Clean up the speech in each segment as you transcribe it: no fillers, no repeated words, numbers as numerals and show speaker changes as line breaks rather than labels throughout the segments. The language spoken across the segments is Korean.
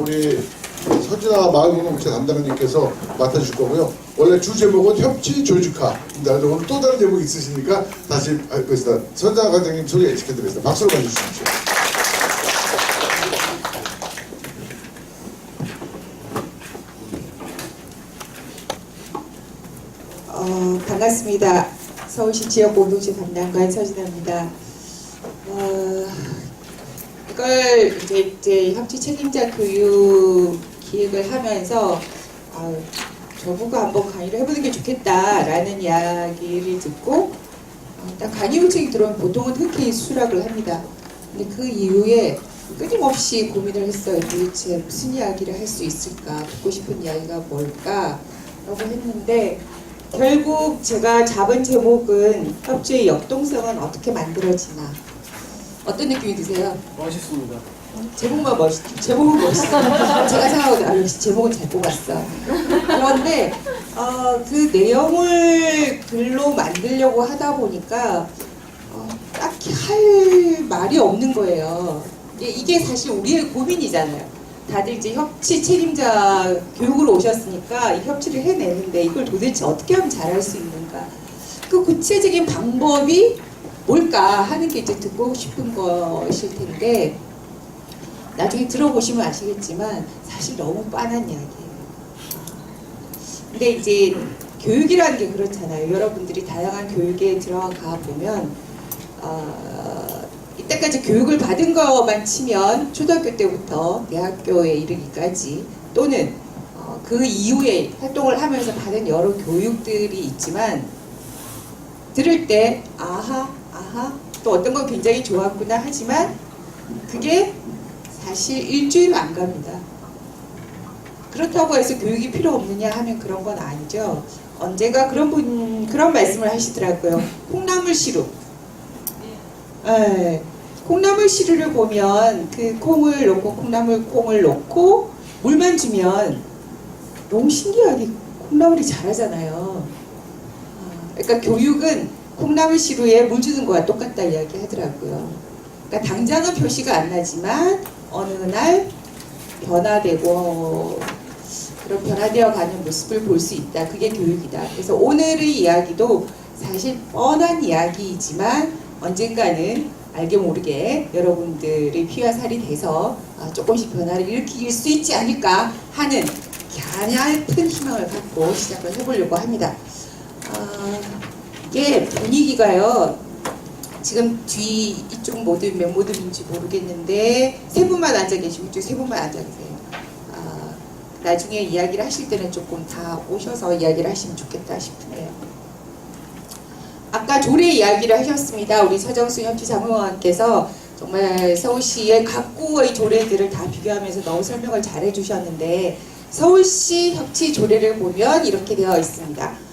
우리 서진아 마을공동체 담당님께서 맡아주실 거고요. 원래 주 제목은 협치 조직화입니다. 오늘 또 다른 제목이 있으시니까 다시 할 것이다. 서진아 과장님 소개시켜드리겠습니다. 박수로 봐주십시오.
반갑습니다. 서울시 지역공동체 담당관 서진아입니다. 이걸 이제 협치 책임자 교육 기획을 하면서 저보고 한번 강의를 해보는 게 좋겠다라는 이야기를 듣고 딱 강의 요청이 들어오면 보통은 흔쾌히 수락을 합니다. 근데 그 이후에 끊임없이 고민을 했어요. 도대체 무슨 이야기를 할 수 있을까? 듣고 싶은 이야기가 뭘까? 라고 했는데 결국 제가 잡은 제목은 협치의 역동성은 어떻게 만들어지나. 어떤 느낌이 드세요?
멋있습니다.
제목만 멋있죠. 제목은 멋있어. 제가 생각하고 역시 제목은 잘 뽑았어. 그런데 그 내용을 글로 만들려고 하다 보니까 딱히 할 말이 없는 거예요. 이게 사실 우리의 고민이잖아요. 다들 이제 협치 책임자 교육으로 오셨으니까 이 협치를 해내는데 이걸 도대체 어떻게 하면 잘할 수 있는가? 그 구체적인 방법이 뭘까 하는 게 이제 듣고 싶은 것일 텐데 나중에 들어보시면 아시겠지만 사실 너무 빤한 이야기예요. 근데 이제 교육이라는 게 그렇잖아요. 여러분들이 다양한 교육에 들어가 보면 이때까지 교육을 받은 것만 치면 초등학교 때부터 대학교에 이르기까지 또는 그 이후에 활동을 하면서 받은 여러 교육들이 있지만 들을 때 아하 또 어떤 건 굉장히 좋았구나 하지만 그게 사실 일주일 안 갑니다. 그렇다고 해서 교육이 필요 없느냐 하면 그런 건 아니죠. 언젠가 그런 말씀을 하시더라고요. 콩나물 시루. 네. 콩나물 시루를 보면 그 콩을 넣고 콩을 넣고 물만 주면 너무 신기하게 콩나물이 자라잖아요. 그러니까 교육은 콩나물 시루에 물 주는 거와 똑같다 이야기 하더라고요. 그러니까 당장은 표시가 안 나지만 어느 날 변화되고 그런 변화되어 가는 모습을 볼 수 있다. 그게 교육이다. 그래서 오늘의 이야기도 사실 뻔한 이야기이지만 언젠가는 알게 모르게 여러분들의 피와 살이 돼서 조금씩 변화를 일으킬 수 있지 않을까 하는 가냘픈 희망을 갖고 시작을 해보려고 합니다. 이게 분위기가요. 지금 뒤 이쪽 모두 몇 모드인지 모르겠는데 세 분만 앉아 계시고 이쪽 세 분만 앉아 계세요. 나중에 이야기를 하실 때는 조금 다 오셔서 이야기를 하시면 좋겠다 싶네요. 아까 조례 이야기를 하셨습니다. 우리 서정수 협치자문위원께서 정말 서울시의 각구의 조례들을 다 비교하면서 너무 설명을 잘 해주셨는데 서울시 협치 조례를 보면 이렇게 되어 있습니다.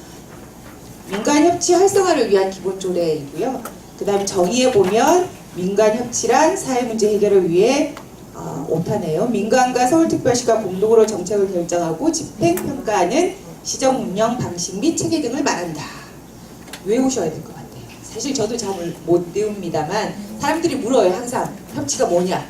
민간협치 활성화를 위한 기본 조례이고요. 그 다음에 정의에 보면 민간협치란 사회문제 해결을 위해 5탄이에요. 민간과 서울특별시가 공동으로 정책을 결정하고 집행평가하는 시정운영 방식 및 체계 등을 말한다. 외우셔야 될 것 같아요. 사실 저도 잘 못 외웁니다만 사람들이 물어요. 항상 협치가 뭐냐?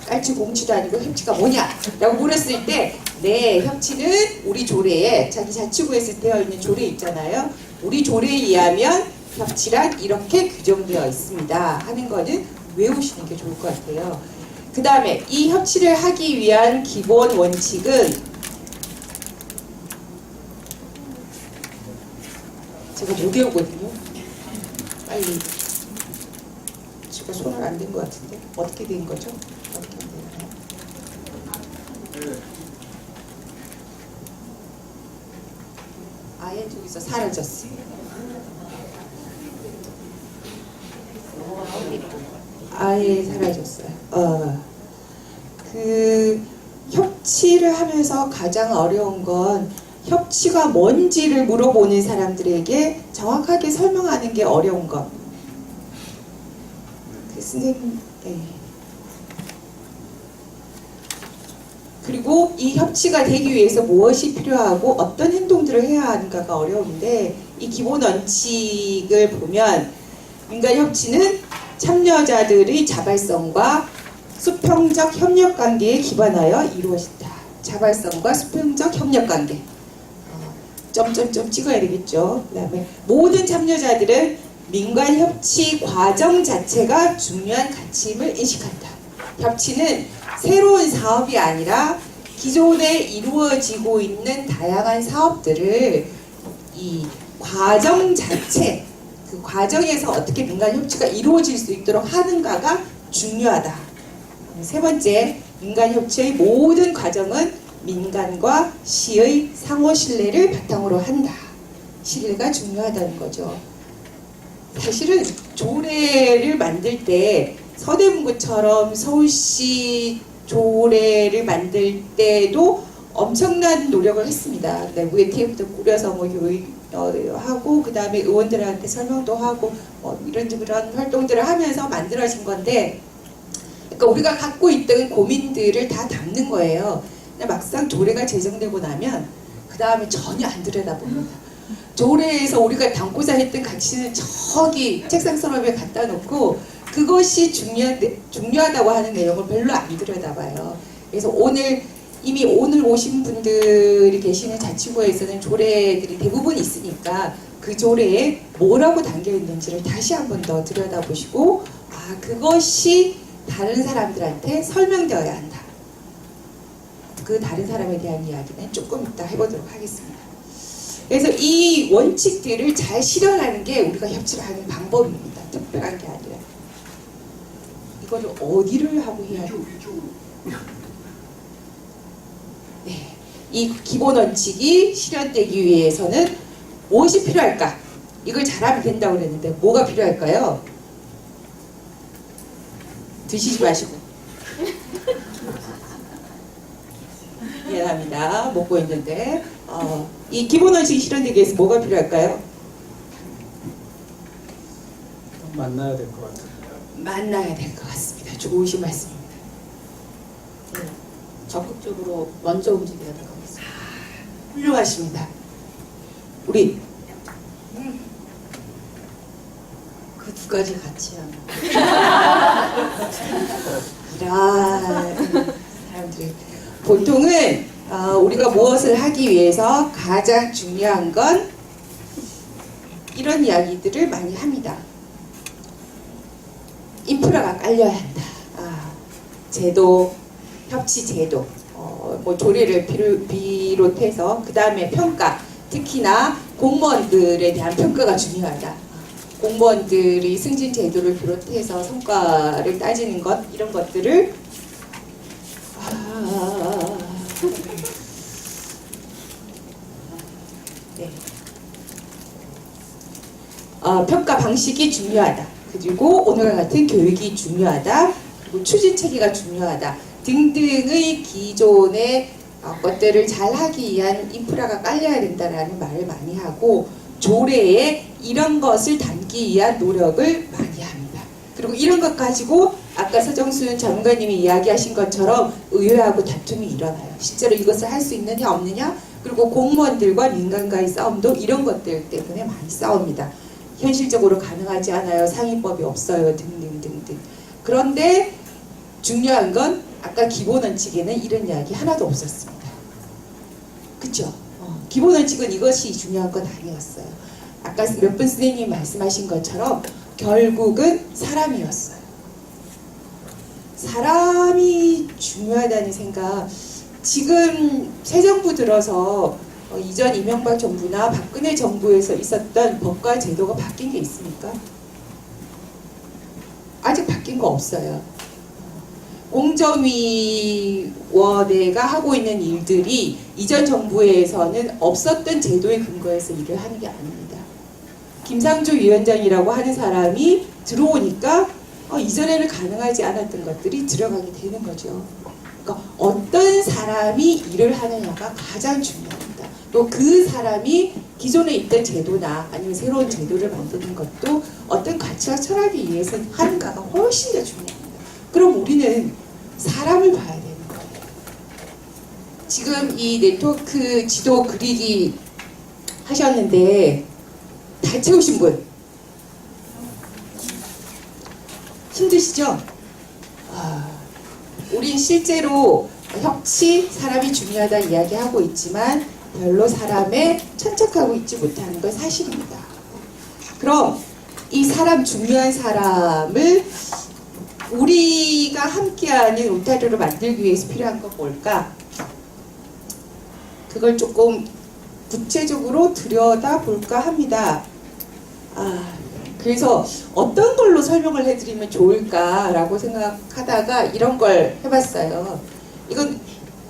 깔치 공치도 아니고 협치가 뭐냐? 라고 물었을 때 네, 협치는 우리 조례에 자기 자치구에서 되어 있는 조례 있잖아요. 우리 조례에 의하면 협치란 이렇게 규정되어 있습니다 하는 거는 외우시는 게 좋을 것 같아요. 그 다음에 이 협치를 하기 위한 기본 원칙은 제가 못 외우거든요. 빨리 제가 손을 안 댄 것 같은데 어떻게 된 거죠? 어떻게 되나요? 아예 저기서 사라졌어요. 아예 사라졌어요. 그 협치를 하면서 가장 어려운 건 협치가 뭔지를 물어보는 사람들에게 정확하게 설명하는 게 어려운 것. 그 선생님, 네. 그리고 이 협치가 되기 위해서 무엇이 필요하고 어떤 행동들을 해야 하는가가 어려운데 이 기본 원칙을 보면 민간협치는 참여자들의 자발성과 수평적 협력 관계에 기반하여 이루어진다. 자발성과 수평적 협력 관계. 점점점 찍어야 되겠죠. 그 다음에 모든 참여자들은 민관 협치 과정 자체가 중요한 가치임을 인식한다. 협치는 새로운 사업이 아니라 기존에 이루어지고 있는 다양한 사업들을 이 과정 자체, 그 과정에서 어떻게 민간 협치가 이루어질 수 있도록 하는가가 중요하다. 세 번째, 민간 협치의 모든 과정은 민간과 시의 상호 신뢰를 바탕으로 한다. 신뢰가 중요하다는 거죠. 사실은 조례를 만들 때 서대문구처럼 서울시 조례를 만들 때도 엄청난 노력을 했습니다. 내부에 TF도 꾸려서 뭐 하고 그 다음에 의원들한테 설명도 하고 뭐 이런 활동들을 하면서 만들어진 건데, 그러니까 우리가 갖고 있던 고민들을 다 담는 거예요. 근데 막상 조례가 제정되고 나면 그 다음에 전혀 안 들여다봅니다. 조례에서 우리가 담고자 했던 가치는 저기 책상 서랍에 갖다 놓고 그것이 중요하다고 하는 내용을 별로 안 들여다봐요. 그래서 이미 오늘 오신 분들이 계시는 자치구에서는 조례들이 대부분 있으니까 그 조례에 뭐라고 담겨 있는지를 다시 한 번 더 들여다보시고, 아, 그것이 다른 사람들한테 설명되어야 한다. 그 다른 사람에 대한 이야기는 조금 이따 해보도록 하겠습니다. 그래서 이 원칙들을 잘 실현하는 게 우리가 협치를 하는 방법입니다. 특별한 게 아니라. 이거를 어디를 하고 해야 돼요? 네. 이 기본 원칙이 실현되기 위해서는 무엇이 필요할까? 이걸 잘하면 된다고 그랬는데 뭐가 필요할까요? 드시지 마시고. 미안합니다. 먹고 있는데 이 기본 원칙이 실현되기 위해서 뭐가 필요할까요?
만나야 될 것 같아요.
만나야 될 것 같습니다. 좋으신 말씀입니다.
네, 적극적으로 먼저 움직여야 될 것 같습니다.
훌륭하십니다. 우리
그 두 가지 같이 하면
이런 사람들이 보통은 우리가 무엇을 하기 위해서 가장 중요한 건 이런 이야기들을 많이 합니다. 인프라가 깔려야 한다. 제도, 협치 제도, 뭐 조례를 비롯해서 그 다음에 평가, 특히나 공무원들에 대한 평가가 중요하다. 공무원들이 승진 제도를 비롯해서 성과를 따지는 것, 이런 것들을 네. 평가 방식이 중요하다. 그리고 오늘과 같은 교육이 중요하다. 그리고 추진 체계가 중요하다. 등등의 기존의 것들을 잘 하기 위한 인프라가 깔려야 된다라는 말을 많이 하고, 조례에 이런 것을 담기 위한 노력을 많이 합니다. 그리고 이런 것 가지고 아까 서정순 전문가님이 이야기하신 것처럼 의회하고 다툼이 일어나요. 실제로 이것을 할 수 있느냐 없느냐, 그리고 공무원들과 민간과의 싸움도 이런 것들 때문에 많이 싸웁니다. 현실적으로 가능하지 않아요. 상위법이 없어요. 등등등등. 그런데 중요한 건 아까 기본 원칙에는 이런 이야기 하나도 없었습니다. 그쵸? 기본 원칙은 이것이 중요한 건 아니었어요. 아까 몇 분 선생님이 말씀하신 것처럼 결국은 사람이었어요. 사람이 중요하다는 생각. 지금 새 정부 들어서 이전 이명박 정부나 박근혜 정부에서 있었던 법과 제도가 바뀐 게 있습니까? 아직 바뀐 거 없어요. 공정위원회가 하고 있는 일들이 이전 정부에서는 없었던 제도에 근거해서 일을 하는 게 아닙니다. 김상조 위원장이라고 하는 사람이 들어오니까 이전에는 가능하지 않았던 것들이 들어가게 되는 거죠. 그러니까 어떤 사람이 일을 하느냐가 가장 중요합니다. 또 그 사람이 기존에 있던 제도나 아니면 새로운 제도를 만드는 것도 어떤 가치와 철학에 의해서 하는가가 훨씬 더 중요합니다. 그럼 우리는 사람을 봐야 되는 거예요. 지금 이 네트워크 지도 그리기 하셨는데 다 채우신 분 힘드시죠? 우린 실제로 협치, 사람이 중요하다 이야기하고 있지만 별로 사람에 천착하고 있지 못하는 건 사실입니다. 그럼 이 사람, 중요한 사람을 우리가 함께하는 울타리로 만들기 위해서 필요한 건 뭘까? 그걸 조금 구체적으로 들여다볼까 합니다. 그래서 어떤 걸로 설명을 해드리면 좋을까라고 생각하다가 이런 걸 해봤어요. 이건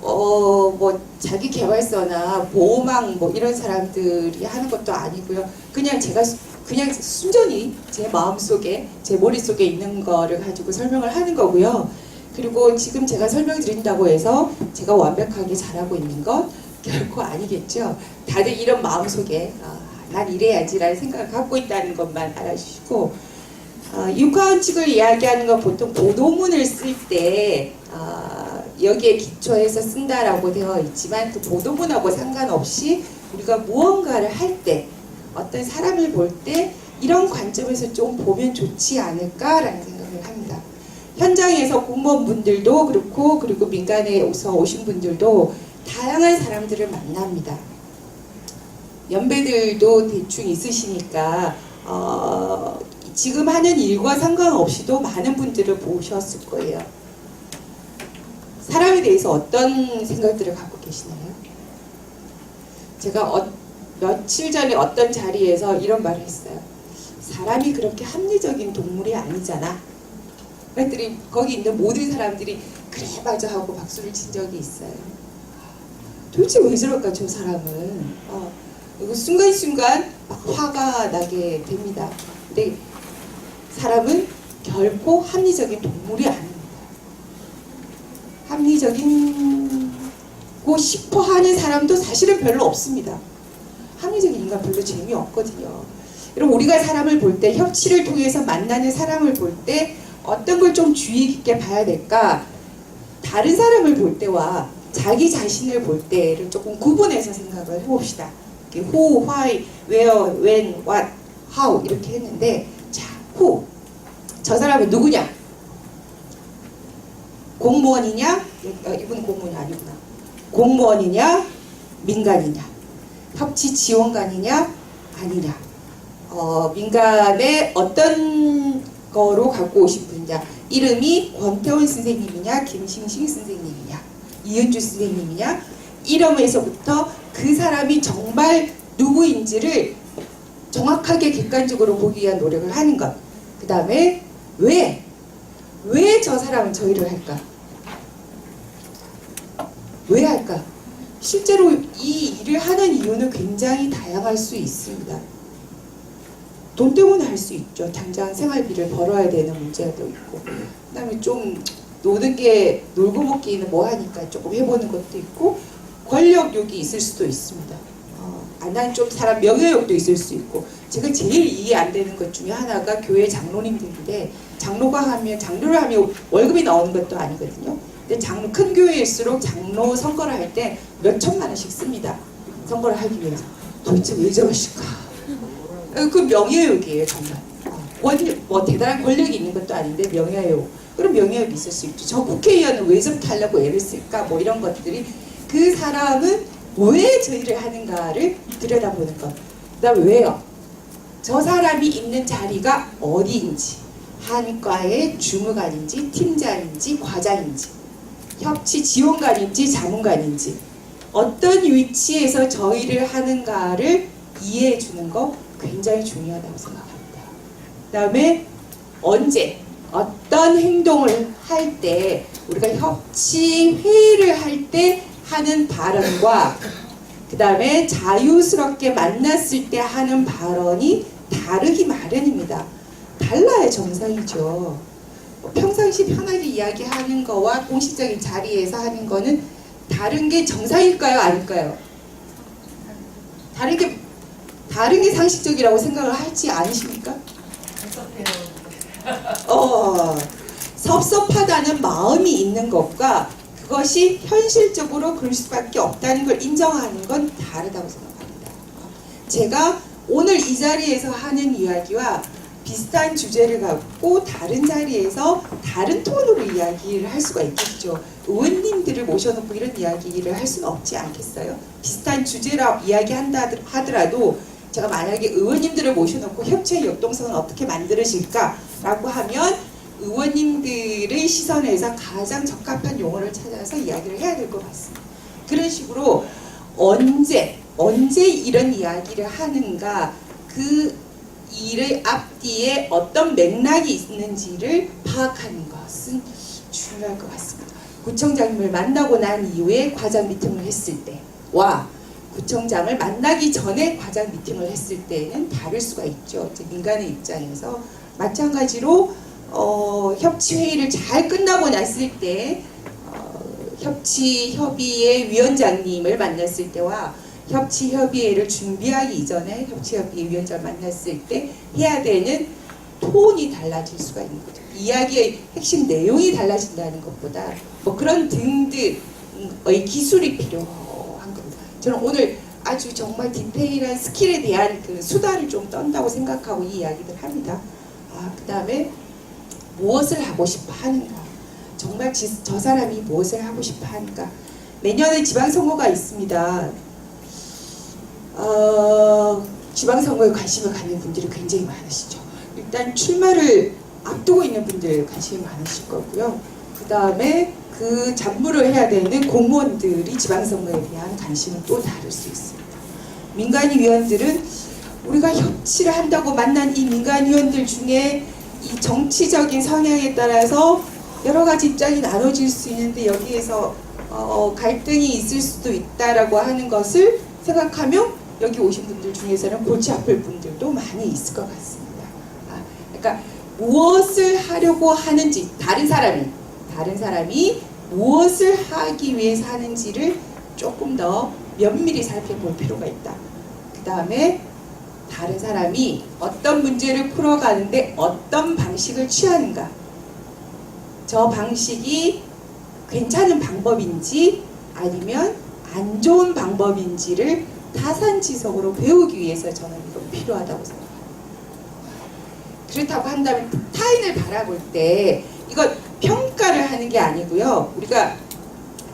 뭐 자기 개발서나 보호망 뭐 이런 사람들이 하는 것도 아니고요. 그냥 제가 그냥 순전히 제 마음속에, 제 머릿속에 있는 거를 가지고 설명을 하는 거고요. 그리고 지금 제가 설명드린다고 해서 제가 완벽하게 잘하고 있는 건 결코 아니겠죠. 다들 이런 마음속에 난 이래야지라는 생각을 갖고 있다는 것만 알아주시고, 육하원칙을 이야기하는 건 보통 보도문을 쓸 때 여기에 기초해서 쓴다라고 되어 있지만 그 보도문하고 상관없이 우리가 무언가를 할 때, 어떤 사람을 볼 때 이런 관점에서 좀 보면 좋지 않을까라는 생각을 합니다. 현장에서 공무원분들도 그렇고, 그리고 민간에서 오신 분들도 다양한 사람들을 만납니다. 연배들도 대충 있으시니까 지금 하는 일과 상관없이도 많은 분들을 보셨을 거예요. 사람에 대해서 어떤 생각들을 갖고 계시나요? 제가 며칠 전에 어떤 자리에서 이런 말을 했어요. 사람이 그렇게 합리적인 동물이 아니잖아. 그랬더니 거기 있는 모든 사람들이 그래 맞아 하고 박수를 친 적이 있어요. 도대체 왜 저럴까 저 사람은. 이거 순간순간 막 화가 나게 됩니다. 근데 사람은 결코 합리적인 동물이 아닙니다. 합리적이고 싶어 하는 사람도 사실은 별로 없습니다. 합리적인 인간 별로 재미없거든요. 그럼 우리가 사람을 볼 때, 협치를 통해서 만나는 사람을 볼 때 어떤 걸 좀 주의 깊게 봐야 될까? 다른 사람을 볼 때와 자기 자신을 볼 때를 조금 구분해서 생각을 해봅시다. who, why, where, when, what, how 이렇게 했는데, 자, who, 저 사람은 누구냐? 공무원이냐? 이분 공무원이 아니구나. 공무원이냐? 민간이냐? 협치 지원관이냐? 아니냐? 민간에 어떤 거로 갖고 오신 분이냐? 이름이 권태원 선생님이냐? 김싱싱 선생님이냐? 이은주 선생님이냐? 이름에서부터 그 사람이 정말 누구인지를 정확하게 객관적으로 보기 위한 노력을 하는 것. 그 다음에 왜 저 사람은 저 일을 할까? 왜 할까? 실제로 이 일을 하는 이유는 굉장히 다양할 수 있습니다. 돈 때문에 할 수 있죠. 당장 생활비를 벌어야 되는 문제도 있고, 그 다음에 좀 놀고 먹기는 뭐 하니까 조금 해보는 것도 있고, 권력욕이 있을 수도 있습니다. 난 좀 사람 명예욕도 있을 수 있고, 제가 제일 이해 안 되는 것 중에 하나가 교회 장로님들인데, 장로를 하면 월급이 나오는 것도 아니거든요. 근데 큰 교회일수록 장로 선거를 할 때 몇 천만 원씩 씁니다. 선거를 하기 위해서. 도대체 왜 저러실까? 그 명예욕이에요, 정말. 뭐 대단한 권력이 있는 것도 아닌데 명예욕. 그럼 명예욕이 있을 수 있죠. 저 국회의원은 왜 저렇게 하려고 애를 쓸까? 뭐 이런 것들이, 그 사람은 왜 저 일을 하는가를 들여다보는 것. 그 다음 왜요? 저 사람이 있는 자리가 어디인지, 한과의 주무관인지 팀장인지 과장인지, 협치 지원관인지 자문관인지, 어떤 위치에서 저 일을 하는가를 이해해 주는 거 굉장히 중요하다고 생각합니다. 그 다음에 언제 어떤 행동을 할 때, 우리가 협치 회의를 할 때 하는 발언과 그 다음에 자유스럽게 만났을 때 하는 발언이 다르기 마련입니다. 달라야 정상이죠. 평상시 편하게 이야기하는 거와 공식적인 자리에서 하는 거는 다른 게 정상일까요? 아닐까요? 다른 게 상식적이라고 생각을 하지 않으십니까? 섭섭하다는 마음이 있는 것과 그것이 현실적으로 그럴 수밖에 없다는 걸 인정하는 건 다르다고 생각합니다. 제가 오늘 이 자리에서 하는 이야기와 비슷한 주제를 갖고 다른 자리에서 다른 톤으로 이야기를 할 수가 있겠죠. 의원님들을 모셔놓고 이런 이야기를 할 수는 없지 않겠어요? 비슷한 주제라 이야기한다 하더라도 제가 만약에 의원님들을 모셔놓고 협치의 역동성은 어떻게 만들어질까라고 하면 의원님들의 시선에서 가장 적합한 용어를 찾아서 이야기를 해야 될 것 같습니다. 그런 식으로 언제 이런 이야기를 하는가, 그 일의 앞뒤에 어떤 맥락이 있는지를 파악하는 것은 중요할 것 같습니다. 구청장님을 만나고 난 이후에 과장 미팅을 했을 때와 구청장을 만나기 전에 과장 미팅을 했을 때는 다를 수가 있죠. 민간의 입장에서 마찬가지로 협치회의를 잘 끝나고 났을 때 협치협의회 위원장님을 만났을 때와 협치협의회를 준비하기 이전에 협치협의회 위원장을 만났을 때 해야 되는 톤이 달라질 수가 있는 거죠. 이야기의 핵심 내용이 달라진다는 것보다 뭐 그런 등등의 기술이 필요한 겁니다. 저는 오늘 아주 정말 디테일한 스킬에 대한 그 수다를 좀 떤다고 생각하고 이 이야기를 합니다. 그 다음에 무엇을 하고 싶어 하는가, 정말 저 사람이 무엇을 하고 싶어 하는가. 내년에 지방선거가 있습니다. 지방선거에 관심을 갖는 분들이 굉장히 많으시죠. 일단 출마를 앞두고 있는 분들 관심이 많으실 거고요. 그 다음에 그 잡무를 해야 되는 공무원들이 지방선거에 대한 관심은 또 다를 수 있습니다. 민간위원들은 우리가 협치를 한다고 만난 이 민간위원들 중에 이 정치적인 성향에 따라서 여러 가지 입장이 나눠질 수 있는데 여기에서 갈등이 있을 수도 있다라고 하는 것을 생각하면 여기 오신 분들 중에서는 골치 아플 분들도 많이 있을 것 같습니다. 그러니까 무엇을 하려고 하는지, 다른 사람이 무엇을 하기 위해서 하는지를 조금 더 면밀히 살펴볼 필요가 있다. 그 다음에 다른 사람이 어떤 문제를 풀어가는데 어떤 방식을 취하는가, 저 방식이 괜찮은 방법인지 아니면 안 좋은 방법인지를 타산지석으로 배우기 위해서 저는 이건 필요하다고 생각합니다. 그렇다고 한다면 타인을 바라볼 때 이건 평가를 하는 게 아니고요. 우리가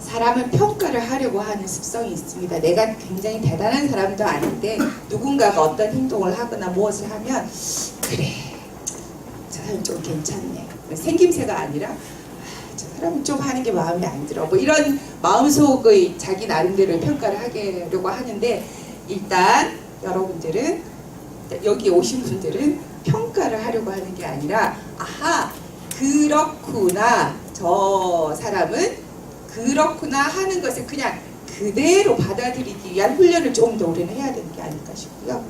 사람은 평가를 하려고 하는 습성이 있습니다. 내가 굉장히 대단한 사람도 아닌데 누군가가 어떤 행동을 하거나 무엇을 하면 그래, 저 사람 좀 괜찮네. 생김새가 아니라 저 사람은 좀 하는 게 마음에 안 들어. 뭐 이런 마음속의 자기 나름대로의 평가를 하려고 하는데, 일단 여러분들은, 여기 오신 분들은 평가를 하려고 하는 게 아니라 그렇구나, 저 사람은 그렇구나 하는 것을 그냥 그대로 받아들이기 위한 훈련을 조금 더 우리는 해야 되는 게 아닐까 싶고요.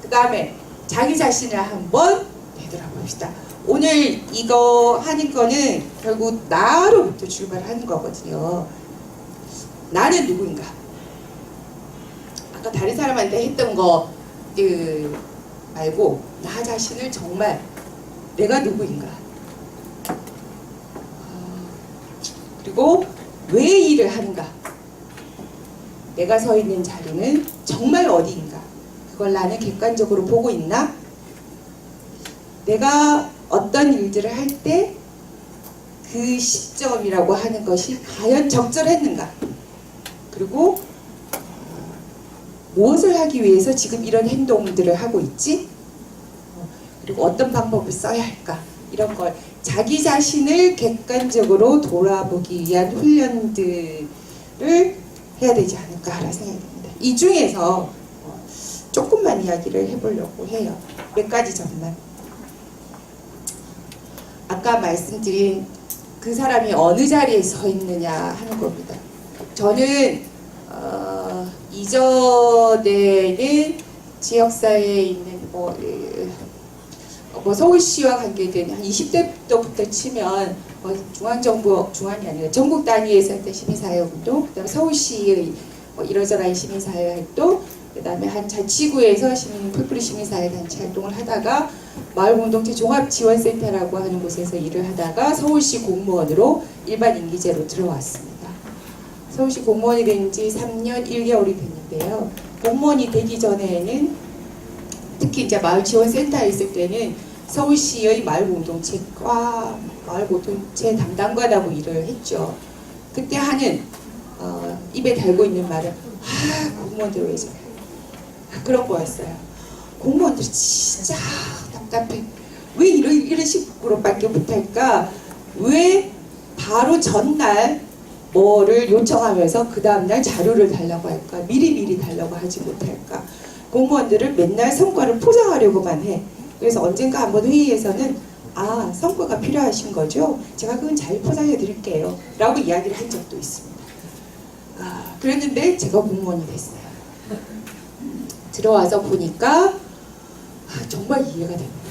그 다음에 자기 자신을 한번 되돌아봅시다. 오늘 이거 하는 거는 결국 나로부터 출발하는 거거든요. 나는 누구인가? 아까 다른 사람한테 했던 거 말고 나 자신을 정말 내가 누구인가? 그리고 왜 일을 하는가? 내가 서 있는 자리는 정말 어디인가? 그걸 나는 객관적으로 보고 있나? 내가 어떤 일들을 할 때 그 시점이라고 하는 것이 과연 적절했는가? 그리고 무엇을 하기 위해서 지금 이런 행동들을 하고 있지? 그리고 어떤 방법을 써야 할까? 이런 걸 자기 자신을 객관적으로 돌아보기 위한 훈련들을 해야 되지 않을까라는 생각이 듭니다. 이 중에서 조금만 이야기를 해보려고 해요. 몇 가지 점만. 아까 말씀드린 그 사람이 어느 자리에 서 있느냐 하는 겁니다. 저는 이전에는 지역사회에 있는 뭐 서울시와 관계된 한 20대 때부터 치면 중앙이 아니라 전국 단위에서 했던 시민사회운동, 그다음에 서울시의 이러저러한 시민사회활동, 그다음에 한 자치구에서 풀뿌리 시민사회단체 활동을 하다가 마을공동체 종합지원센터라고 하는 곳에서 일을 하다가 서울시 공무원으로 일반 임기제로 들어왔습니다. 서울시 공무원이 된 지 3년 1개월이 됐는데요. 공무원이 되기 전에는 특히 이제 마을지원센터에 있을 때는 서울시의 마을공동체과 마을공동체 담당관하고 일을 했죠. 그때 하는 입에 달고 있는 말은 공무원들 왜 저래 그런 거였어요. 공무원들이 진짜 답답해. 왜 이런 식으로밖에 못할까? 왜 바로 전날 뭐를 요청하면서 그 다음날 자료를 달라고 할까? 미리미리 달라고 하지 못할까? 공무원들을 맨날 성과를 포장하려고만 해. 그래서 언젠가 한번 회의에서는 성과가 필요하신 거죠? 제가 그건 잘 포장해 드릴게요 라고 이야기를 한 적도 있습니다. 그랬는데 제가 공무원이 됐어요. 들어와서 보니까 정말 이해가 됩니다.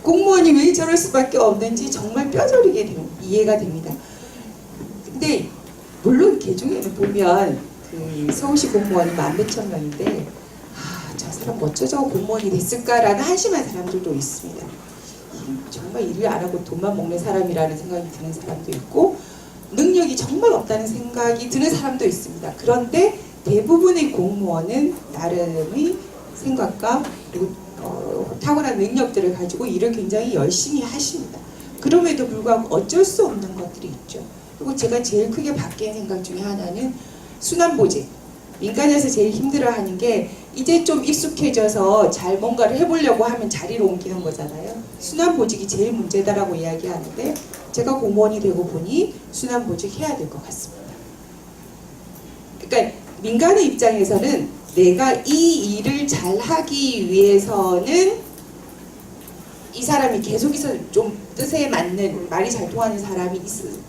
공무원이 왜 저럴 수밖에 없는지 정말 뼈저리게 이해가 됩니다. 근데 물론 개중에는 보면 그 서울시 공무원이 14,000 명인데 저 사람 어쩌자고 공무원이 됐을까라는 한심한 사람들도 있습니다. 정말 일을 안 하고 돈만 먹는 사람이라는 생각이 드는 사람도 있고 능력이 정말 없다는 생각이 드는 사람도 있습니다. 그런데 대부분의 공무원은 나름의 생각과 그리고 탁월한 능력들을 가지고 일을 굉장히 열심히 하십니다. 그럼에도 불구하고 어쩔 수 없는 것들이 있죠. 그리고 제가 제일 크게 바뀐 생각 중에 하나는 순환보직. 민간에서 제일 힘들어하는 게 이제 좀 익숙해져서 잘 뭔가를 해보려고 하면 자리로 옮기는 거잖아요. 순환보직이 제일 문제다라고 이야기하는데 제가 공무원이 되고 보니 순환보직 해야 될 것 같습니다. 그러니까 민간의 입장에서는 내가 이 일을 잘 하기 위해서는 이 사람이 계속해서 좀 뜻에 맞는 말이 잘 통하는 사람이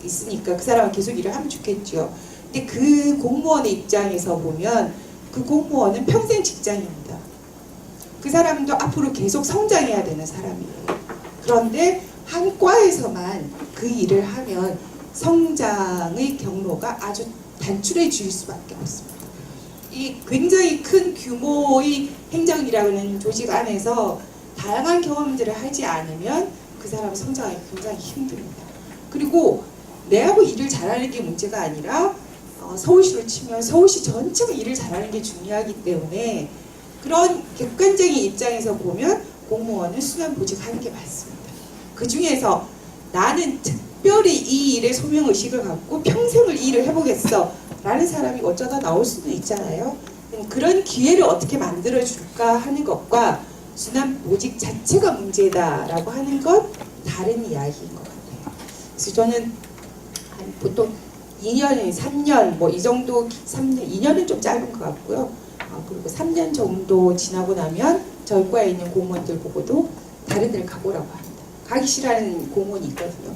있으니까 그 사람은 계속 일을 하면 좋겠죠. 근데 그 공무원의 입장에서 보면 그 공무원은 평생 직장입니다. 그 사람도 앞으로 계속 성장해야 되는 사람이에요. 그런데 한 과에서만 그 일을 하면 성장의 경로가 아주 단출해질 수밖에 없습니다. 이 굉장히 큰 규모의 행정이라는 조직 안에서 다양한 경험들을 하지 않으면 그 사람 성장하기 굉장히 힘듭니다. 그리고 내하고 일을 잘하는 게 문제가 아니라 서울시로 치면 서울시 전체가 일을 잘하는 게 중요하기 때문에 그런 객관적인 입장에서 보면 공무원은 순환보직하는 게 맞습니다. 그 중에서 나는 특별히 이 일에 소명의식을 갖고 평생을 이 일을 해보겠어 라는 사람이 어쩌다 나올 수도 있잖아요. 그런 기회를 어떻게 만들어줄까 하는 것과 순환보직 자체가 문제다라고 하는 건 다른 이야기인 것 같아요. 그래서 저는 보통 2년, 3년 뭐 이 정도 3년, 2년은 좀 짧은 것 같고요. 그리고 3년 정도 지나고 나면 저희 과에 있는 공무원들 보고도 다른 데를 가보라고 합니다. 가기 싫어하는 공무원이 있거든요.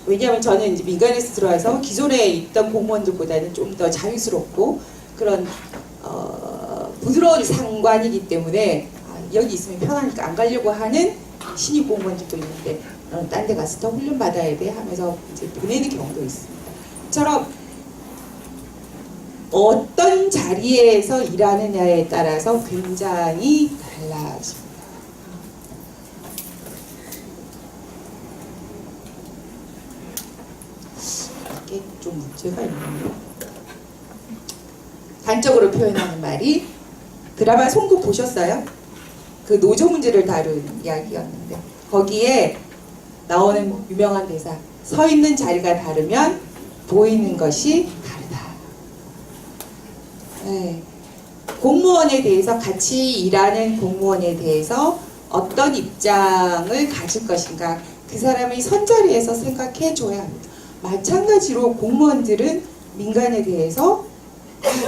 왜냐하면 저는 이제 민간에서 들어와서 기존에 있던 공무원들보다는 좀 더 자유스럽고 그런 부드러운 상관이기 때문에 여기 있으면 편하니까 안 가려고 하는 신입 공무원들도 있는데 너는 딴 데 가서 더 훈련 받아야 돼 하면서 이제 보내는 경우도 있습니다. 처럼 어떤 자리에서 일하느냐에 따라서 굉장히 달라집니다. 이게 좀 문제가 있네요. 단적으로 표현하는 말이 드라마 송구 보셨어요? 그 노조 문제를 다룬 이야기였는데 거기에 나오는 유명한 대사 서 있는 자리가 다르면 보이는 것이 다르다. 네. 공무원에 대해서 같이 일하는 공무원에 대해서 어떤 입장을 가질 것인가 그 사람의 선자리에서 생각해 줘야 합니다. 마찬가지로 공무원들은 민간에 대해서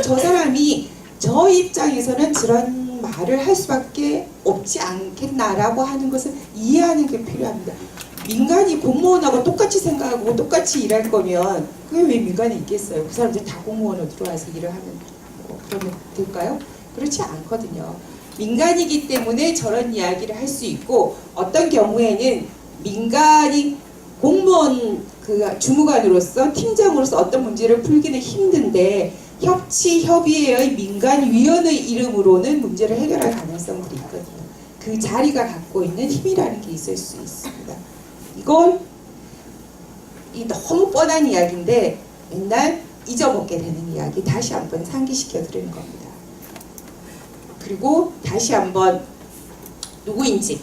저 사람이 저 입장에서는 저런 말을 할 수밖에 없지 않겠나라고 하는 것을 이해하는 게 필요합니다. 민간이 공무원하고 똑같이 생각하고 똑같이 일할 거면 그게 왜 민간에 있겠어요? 그 사람들이 다 공무원으로 들어와서 일을 하면 그러면 될까요? 그렇지 않거든요. 민간이기 때문에 저런 이야기를 할 수 있고 어떤 경우에는 민간이 공무원 그 주무관으로서 팀장으로서 어떤 문제를 풀기는 힘든데 협의회의 민간위원회 이름으로는 문제를 해결할 가능성들이 있거든요. 그 자리가 갖고 있는 힘이라는 게 있을 수 있습니다. 이건 너무 뻔한 이야기인데 맨날 잊어먹게 되는 이야기 다시 한번 상기시켜 드리는 겁니다. 그리고 다시 한번 누구인지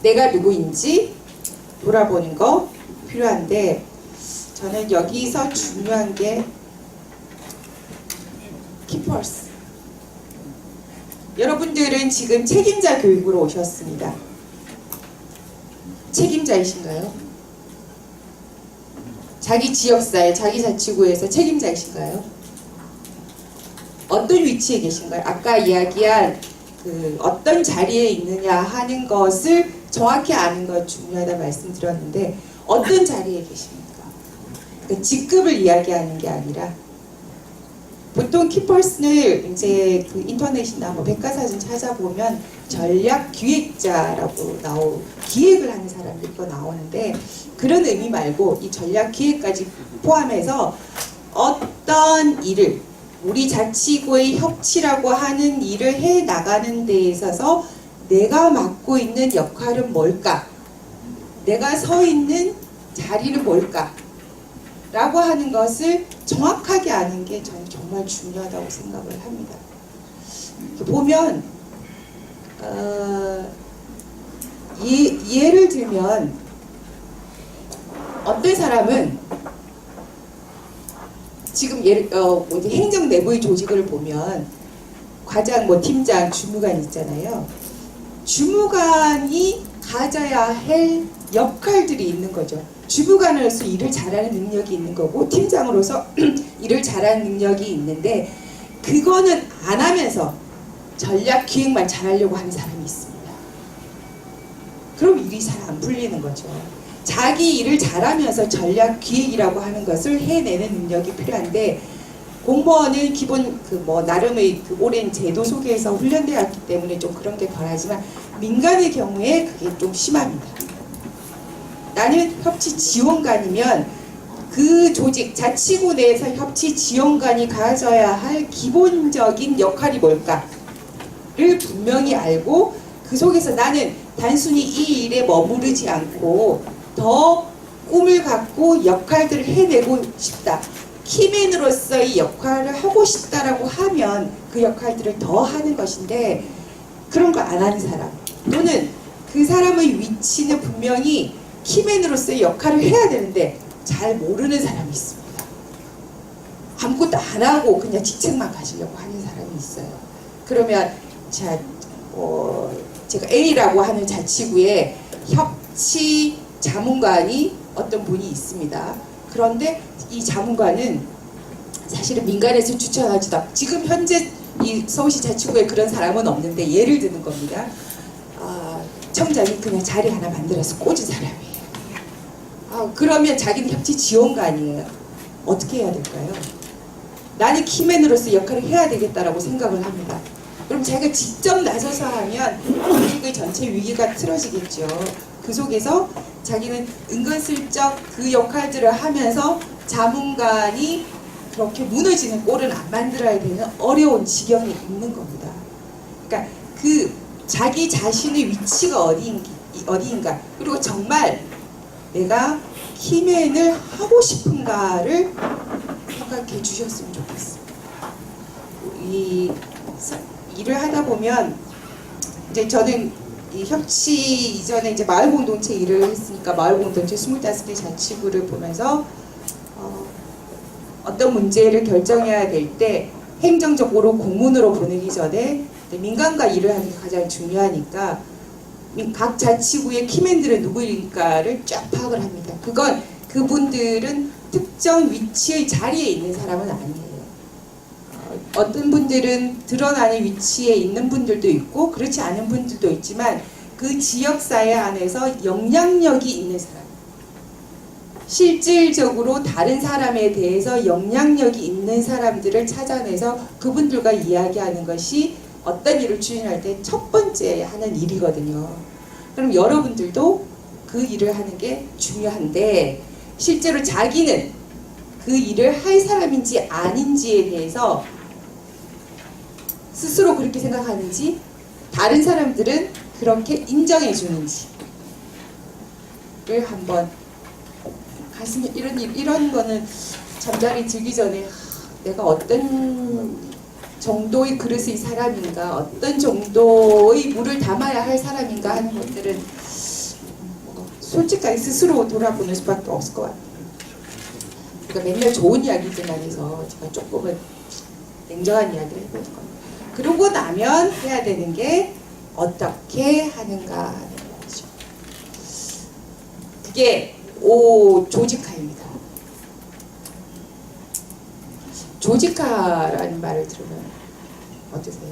내가 누구인지 돌아보는 거 필요한데, 저는 여기서 중요한 게 키퍼스. 여러분들은 지금 책임자 교육으로 오셨습니다. 책임자이신가요? 자기 지역사회, 자기 자치구에서 책임자이신가요? 어떤 위치에 계신가요? 아까 이야기한 그 어떤 자리에 있느냐 하는 것을 정확히 아는 것 중요하다 말씀드렸는데, 어떤 자리에 계십니까? 그러니까 직급을 이야기하는 게 아니라, 보통 키퍼슨을 이제 그 인터넷이나 뭐 백과사전 찾아보면 전략 기획자라고 기획을 하는 사람들이 나오는데, 그런 의미 말고 이 전략 기획까지 포함해서 어떤 일을, 우리 자치구의 협치라고 하는 일을 해 나가는 데 있어서 내가 맡고 있는 역할은 뭘까? 내가 서 있는 자리는 뭘까? 라고 하는 것을 정확하게 아는 게 저는 정말 중요하다고 생각을 합니다. 보면 예를 들면 어떤 사람은 지금 행정 내부의 조직을 보면 과장, 팀장, 주무관 있잖아요. 주무관이 가져야 할 역할들이 있는 거죠. 주무관으로서 일을 잘하는 능력이 있는 거고, 팀장으로서 일을 잘하는 능력이 있는데, 그거는 안 하면서 전략 기획만 잘하려고 하는 사람이 있습니다. 그럼 일이 잘 안 풀리는 거죠. 자기 일을 잘하면서 전략 기획이라고 하는 것을 해내는 능력이 필요한데, 공무원은 기본 나름의 오랜 제도 속에서 훈련되어 왔기 때문에 좀 그런 게 덜하지만, 민간의 경우에 그게 좀 심합니다. 나는 협치 지원관이면 그 조직, 자치구 내에서 협치 지원관이 가져야 할 기본적인 역할이 뭘까를 분명히 알고, 그 속에서 나는 단순히 이 일에 머무르지 않고 더 꿈을 갖고 역할들을 해내고 싶다, 키맨으로서의 역할을 하고 싶다라고 하면 그 역할들을 더 하는 것인데, 그런 거 안 하는 사람, 또는 그 사람의 위치는 분명히 키맨으로서의 역할을 해야 되는데 잘 모르는 사람이 있습니다. 아무것도 안 하고 그냥 직책만 가지려고 하는 사람이 있어요. 그러면 제가 A라고 하는 자치구에 협치 자문관이 어떤 분이 있습니다. 그런데 이 자문관은 사실은 민간에서 추천하지도 않고, 지금 현재 이 서울시 자치구에 그런 사람은 없는데, 예를 드는 겁니다. 청장이 그냥 자리 하나 만들어서 꽂은 사람이에요. 그러면 자기는 협치 지원관이에요. 어떻게 해야 될까요? 나는 키맨으로서 역할을 해야 되겠다라고 생각을 합니다. 그럼 자기가 직접 나서서 하면 조직의 전체 위기가 틀어지겠죠. 그 속에서 자기는 은근슬쩍 그 역할들을 하면서 자문관이 그렇게 무너지는 꼴은 안 만들어야 되는 어려운 지경이 있는 겁니다. 그러니까 그 자기 자신의 위치가 어디인가, 그리고 정말 내가 키맨을 하고 싶은가를 생각해 주셨으면 좋겠습니다. 이 일을 하다 보면, 이제 저는 이 협치 이전에 이제 마을공동체 일을 했으니까 마을공동체 25개 자치구를 보면서 어떤 문제를 결정해야 될 때 행정적으로 공문으로 보내기 전에 민간과 일을 하는 게 가장 중요하니까 각 자치구의 키맨들은 누구일까를 쫙 파악을 합니다. 그분들은 특정 위치의 자리에 있는 사람은 아니에요. 어떤 분들은 드러나는 위치에 있는 분들도 있고 그렇지 않은 분들도 있지만, 그 지역사회 안에서 영향력이 있는 사람, 실질적으로 다른 사람에 대해서 영향력이 있는 사람들을 찾아내서 그분들과 이야기하는 것이 어떤 일을 추진할 때 첫 번째 하는 일이거든요. 그럼 여러분들도 그 일을 하는 게 중요한데, 실제로 자기는 그 일을 할 사람인지 아닌지에 대해서 스스로 그렇게 생각하는지, 다른 사람들은 그렇게 인정해 주는지를 한번 가슴에 이런 거는 전달이 들기 전에 내가 어떤 정도의 그릇의 사람인가, 어떤 정도의 물을 담아야 할 사람인가 하는 것들은 솔직하게 스스로 돌아보는 수밖에 없을 것 같아요. 그러니까 맨날 좋은 이야기들만 해서 제가 조금은 냉정한 이야기를 해보는 겁니다. 그러고 나면 해야 되는 게 어떻게 하는가 하는 거죠. 그게 조직화입니다. 조직화라는 말을 들으면 어떠세요?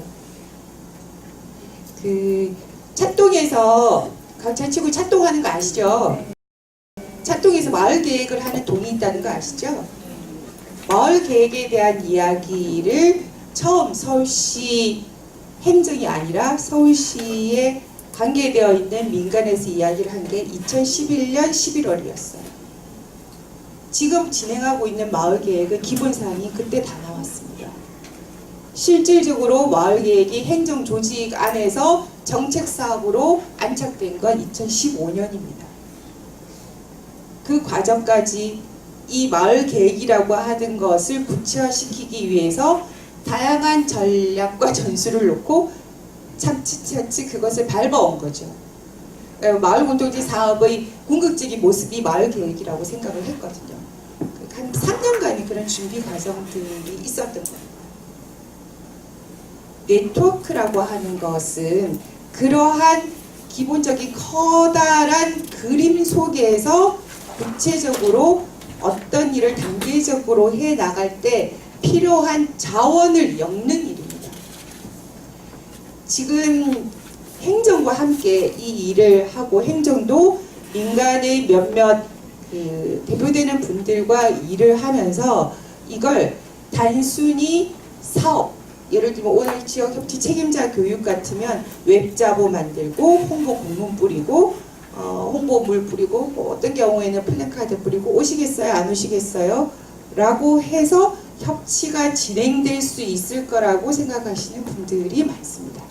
그 찻동에서 강찬치고 찻동하는 거 아시죠? 찻동에서 마을 계획을 하는 동이 있다는 거 아시죠? 마을 계획에 대한 이야기를 처음 서울시 행정이 아니라 서울시에 관계되어 있는 민간에서 이야기를 한 게 2011년 11월이었어요. 지금 진행하고 있는 마을 계획의 기본 사항이 그때 다 나왔습니다. 실질적으로 마을 계획이 행정 조직 안에서 정책 사업으로 안착된 건 2015년입니다. 그 과정까지 이 마을 계획이라고 하는 것을 구체화시키기 위해서 다양한 전략과 전술을 놓고 차츰차츰 그것을 밟아온 거죠. 마을 공동체 사업의 궁극적인 모습이 마을 계획이라고 생각을 했거든요. 한 3년간의 그런 준비 과정들이 있었던 거예요. 네트워크라고 하는 것은 그러한 기본적인 커다란 그림 속에서 구체적으로 어떤 일을 단계적으로 해 나갈 때 필요한 자원을 엮는 일입니다. 지금 행정과 함께 이 일을 하고 행정도 민간의 몇몇 대표되는 분들과 일을 하면서 이걸 단순히 사업, 예를 들면 오늘 지역 협치 책임자 교육 같으면 웹자보 만들고 홍보 공문 뿌리고 홍보물 뿌리고 뭐 어떤 경우에는 플래카드 뿌리고 오시겠어요? 안 오시겠어요? 라고 해서 협치가 진행될 수 있을 거라고 생각하시는 분들이 많습니다.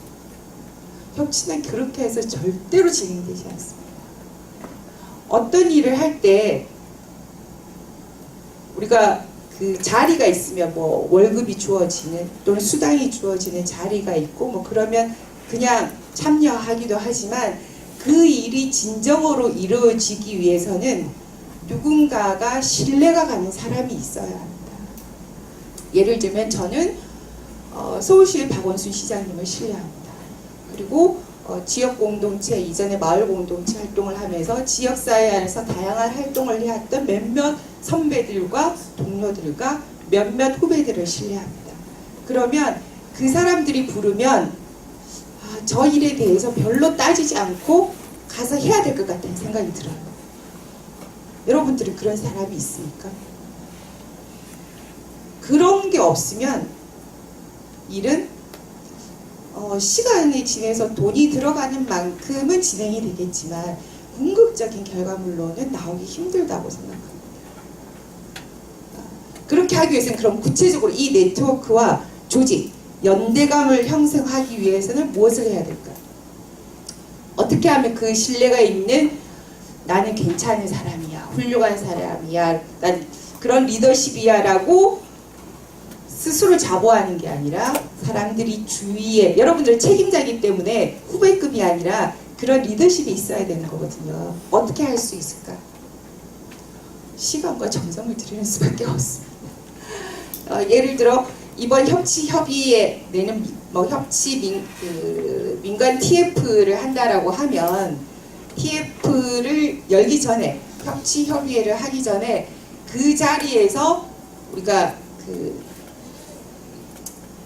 협치는 그렇게 해서 절대로 진행되지 않습니다. 어떤 일을 할 때 우리가 그 자리가 있으면 뭐 월급이 주어지는 또는 수당이 주어지는 자리가 있고 뭐 그러면 그냥 참여하기도 하지만 그 일이 진정으로 이루어지기 위해서는 누군가가 신뢰가 가는 사람이 있어야 합니다. 예를 들면 저는 서울시 박원순 시장님을 신뢰합니다. 그리고 지역 공동체, 이전에 마을 공동체 활동을 하면서 지역사회 안에서 다양한 활동을 해왔던 몇몇 선배들과 동료들과 몇몇 후배들을 신뢰합니다. 그러면 그 사람들이 부르면 저 일에 대해서 별로 따지지 않고 가서 해야 될 것 같다는 생각이 들어요. 여러분들은 그런 사람이 있습니까? 그런 게 없으면 일은 시간이 지나서 돈이 들어가는 만큼은 진행이 되겠지만 궁극적인 결과물로는 나오기 힘들다고 생각합니다. 그렇게 하기 위해서는 그럼 구체적으로 이 네트워크와 조직, 연대감을 형성하기 위해서는 무엇을 해야 될까요? 어떻게 하면 그 신뢰가 있는 나는 괜찮은 사람이야, 훌륭한 사람이야, 난 그런 리더십이야 라고 스스로 자부하는 게 아니라 사람들이 주위에, 여러분들은 책임자이기 때문에 후배급이 아니라 그런 리더십이 있어야 되는 거거든요. 어떻게 할 수 있을까? 시간과 정성을 들이는 수밖에 없습니다. 예를 들어 이번 협치 협의에 내는 협치 민간 TF를 한다라고 하면 TF를 열기 전에 협치 협의회를 하기 전에 그 자리에서 우리가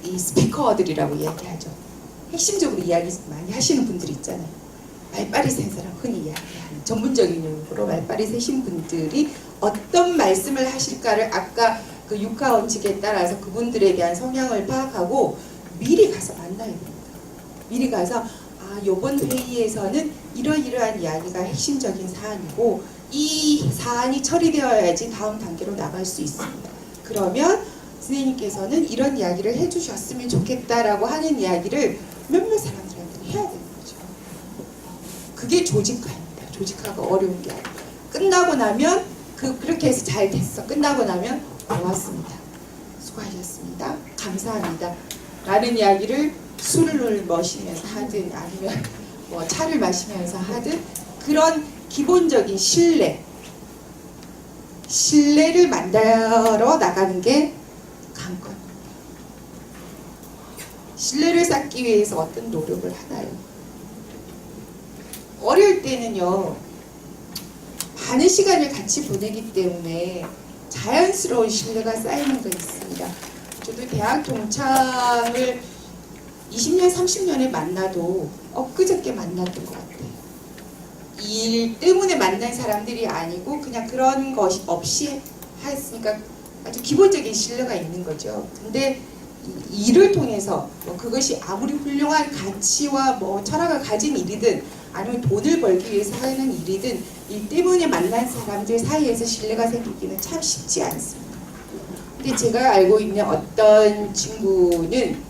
이 스피커들이라고 이야기하죠. 핵심적으로 이야기 많이 하시는 분들이 있잖아요. 말빨이 센 사람, 흔히 이야기하는 전문적인 용어로 말빨이 세신 분들이 어떤 말씀을 하실까를 아까 그 육하 원칙에 따라서 그분들에 대한 성향을 파악하고 미리 가서 만나야 됩니다. 미리 가서 요번 회의에서는 이러이러한 이야기가 핵심적인 사안이고 이 사안이 처리되어야지 다음 단계로 나갈 수 있습니다. 그러면 선생님께서는 이런 이야기를 해주셨으면 좋겠다라고 하는 이야기를 몇몇 사람들한테 해야 되는 거죠. 그게 조직화입니다. 조직화가 어려운 게 아니에요. 끝나고 나면 그렇게 해서 잘 됐어. 끝나고 나면 고맙습니다. 수고하셨습니다. 감사합니다. 라는 이야기를 술을 마시면서 하든 아니면 뭐 차를 마시면서 하든 그런 기본적인 신뢰를 만들어 나가는 게 관건. 신뢰를 쌓기 위해서 어떤 노력을 하나요? 어릴 때는요, 많은 시간을 같이 보내기 때문에 자연스러운 신뢰가 쌓이는 거 있습니다. 저도 대학 동창을 20년, 30년에 만나도 엊그저께 만났던 것 같아요. 일 때문에 만난 사람들이 아니고 그냥 그런 것이 없이 했으니까 아주 기본적인 신뢰가 있는 거죠. 근데 일을 통해서 그것이 아무리 훌륭한 가치와 철학을 가진 일이든 아니면 돈을 벌기 위해서 하는 일이든 일 때문에 만난 사람들 사이에서 신뢰가 생기기는 참 쉽지 않습니다. 근데 제가 알고 있는 어떤 친구는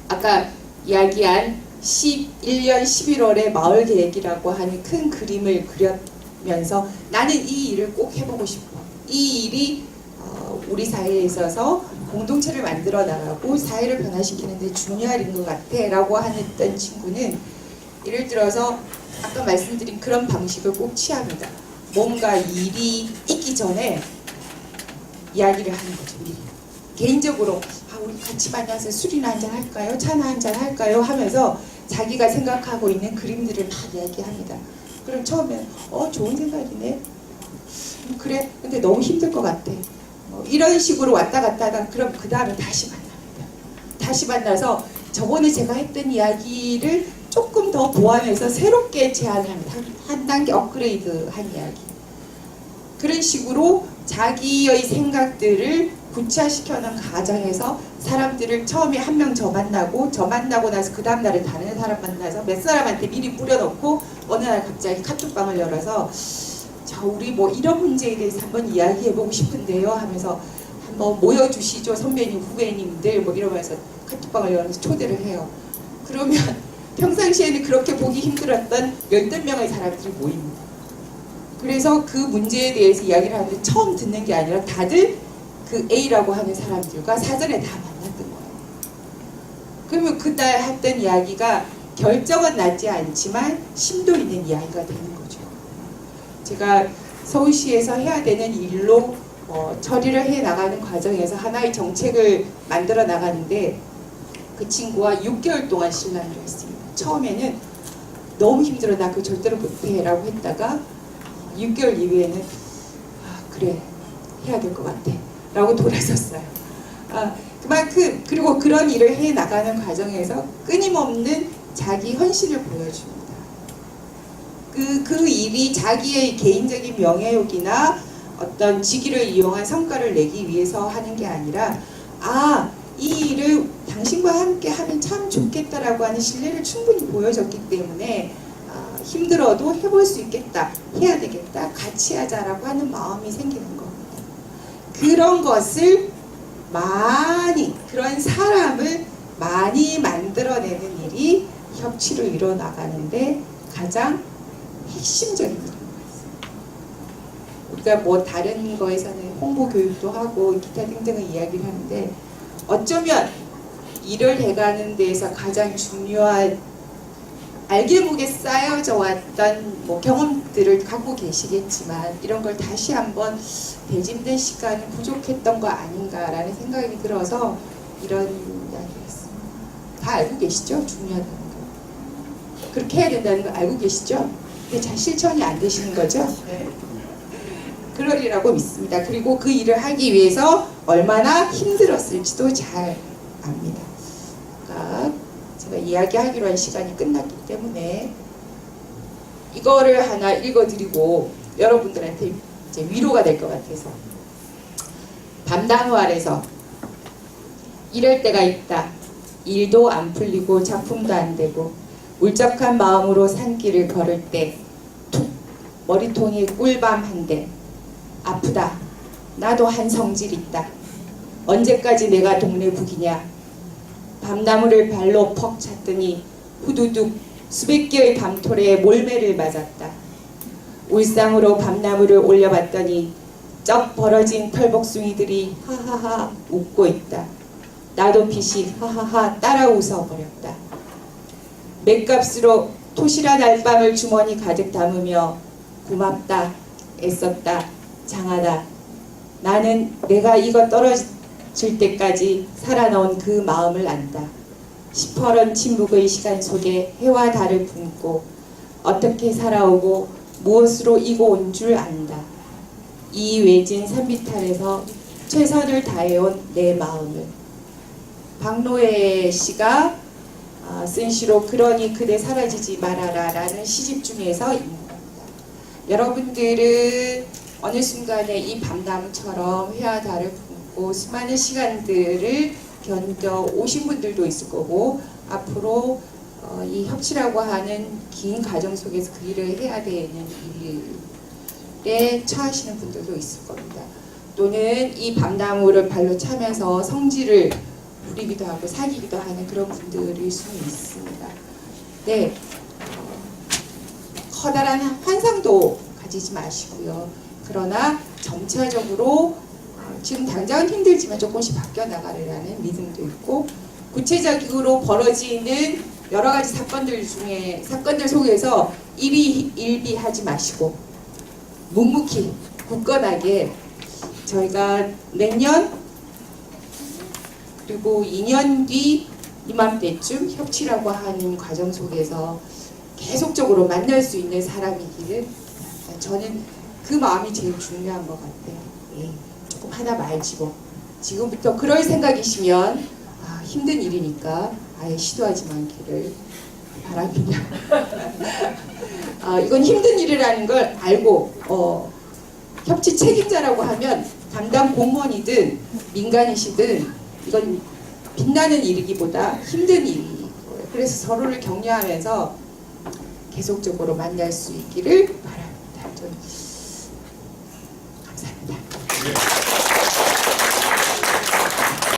아까 이야기한 11년 11월에 마을 계획이라고 하는 큰 그림을 그려면서 나는 이 일을 꼭 해보고 싶어. 이 일이 우리 사회에 있어서 공동체를 만들어 나가고 사회를 변화시키는 데 중요한 일인 것 같아 라고 했던 친구는 예를 들어서 아까 말씀드린 그런 방식을 꼭 취합니다. 뭔가 일이 있기 전에 이야기를 하는 거죠. 미리. 개인적으로 우리 같이 만나서 술이나 한잔 할까요? 차나 한잔 할까요? 하면서 자기가 생각하고 있는 그림들을 막 이야기합니다. 그럼 처음엔 좋은 생각이네. 그래. 근데 너무 힘들 것 같아. 이런 식으로 왔다 갔다 하다가 그럼 그 다음에 다시 만납니다. 다시 만나서 저번에 제가 했던 이야기를 조금 더 보완해서 새롭게 제안합니다. 한 단계 업그레이드한 이야기. 그런 식으로 자기의 생각들을 구체화시켜놓은 과정에서 사람들을 처음에 한 명 저 만나고 나서 그 다음날에 다른 사람 만나서 몇 사람한테 미리 뿌려놓고 어느 날 갑자기 카톡방을 열어서 자 우리 이런 문제에 대해서 한번 이야기해보고 싶은데요 하면서 한번 모여주시죠 선배님 후배님들 이러면서 카톡방을 열어서 초대를 해요. 그러면 평상시에는 그렇게 보기 힘들었던 열댓 명의 사람들이 모입니다. 그래서 그 문제에 대해서 이야기를 하는데 처음 듣는 게 아니라 다들 그 A라고 하는 사람들과 사전에 다 만났던 거예요. 그러면 그날 했던 이야기가 결정은 나지 않지만 심도 있는 이야기가 되는 거죠. 제가 서울시에서 해야 되는 일로 처리를 해 나가는 과정에서 하나의 정책을 만들어 나가는데 그 친구와 6개월 동안 신랑을 했습니다. 처음에는 너무 힘들어 나 그거 절대로 못해 라고 했다가 6개월 이후에는 그래 해야 될 것 같아 라고 돌아섰어요. 그만큼 그리고 그런 일을 해 나가는 과정에서 끊임없는 자기 헌신을 보여줍니다. 그 일이 자기의 개인적인 명예욕이나 어떤 직위를 이용한 성과를 내기 위해서 하는 게 아니라 이 일을 당신과 함께 하면 참 좋겠다라고 하는 신뢰를 충분히 보여줬기 때문에 힘들어도 해볼 수 있겠다, 해야 되겠다, 같이 하자라고 하는 마음이 생기는 겁니다. 그런 것을 그런 사람을 많이 만들어내는 일이 협치로 이뤄나가는데 가장 핵심적인 일인 것 같습니다. 우리가 다른 거에서는 홍보 교육도 하고 기타 등등의 이야기를 하는데 어쩌면 일을 해가는 데에서 가장 중요한 알게 모르게 쌓여져 왔던 경험들을 갖고 계시겠지만 이런 걸 다시 한번 되짚는 시간은 부족했던 거 아닌가라는 생각이 들어서 이런 이야기였습니다. 다 알고 계시죠? 중요하다는 거. 그렇게 해야 된다는 거 알고 계시죠? 근데 잘 실천이 안 되시는 거죠? 네. 그러리라고 믿습니다. 그리고 그 일을 하기 위해서 얼마나 힘들었을지도 잘 압니다. 그러니까 제가 이야기하기로 한 시간이 끝났기 때문에 이거를 하나 읽어드리고 여러분들한테 이제 위로가 될 것 같아서 밤나무 아래서 이럴 때가 있다. 일도 안 풀리고 작품도 안 되고 울적한 마음으로 산길을 걸을 때 툭 머리통에 꿀밤 한 대. 아프다. 나도 한 성질 있다. 언제까지 내가 동네 북이냐. 밤나무를 발로 퍽 찼더니 후두둑 수백 개의 밤토래에 몰매를 맞았다. 울상으로 밤나무를 올려봤더니 쩍 벌어진 털복숭이들이 하하하 웃고 있다. 나도 피식 하하하 따라 웃어버렸다. 맥값으로 토실한 알밤을 주머니 가득 담으며 고맙다, 애썼다, 장하다. 나는 내가 이거 떨어질 때까지 살아놓은 그 마음을 안다. 시퍼런 침묵의 시간 속에 해와 달을 품고 어떻게 살아오고 무엇으로 이고 온 줄 안다. 이 외진 산비탈에서 최선을 다해온 내 마음을. 박노해 씨가 쓴 시로 그러니 그대 사라지지 말아라 라는 시집 중에서 있는 겁니다. 여러분들은 어느 순간에 이 밤나무처럼 해와 달을 품고 수많은 시간들을 견뎌 오신 분들도 있을 거고 앞으로 이 협치라고 하는 긴 과정 속에서 그 일을 해야 되는 일에 처하시는 분들도 있을 겁니다. 또는 이 밤나무를 발로 차면서 성질을 부리기도 하고 사귀기도 하는 그런 분들일 수는 있습니다. 네, 커다란 환상도 가지지 마시고요. 그러나 점차적으로 지금 당장은 힘들지만 조금씩 바뀌어 나가려는 믿음도 있고 구체적으로 벌어지는 여러 가지 사건들 속에서 일비하지 마시고 묵묵히 굳건하게 저희가 내년 그리고 2년 뒤 이맘때쯤 협치라고 하는 과정 속에서 계속적으로 만날 수 있는 사람이기를 저는 그 마음이 제일 중요한 것 같아요. 예, 조금 하다 말지고 지금부터 그럴 생각이시면 힘든 일이니까 아예 시도하지 않기를 바랍니다. 이건 힘든 일이라는 걸 알고 협치 책임자라고 하면 담당 공무원이든 민간이시든 이건 빛나는 일이기보다 힘든 일이고요. 그래서 서로를 격려하면서 계속적으로 만날 수 있기를 바랍니다. 감사합니다.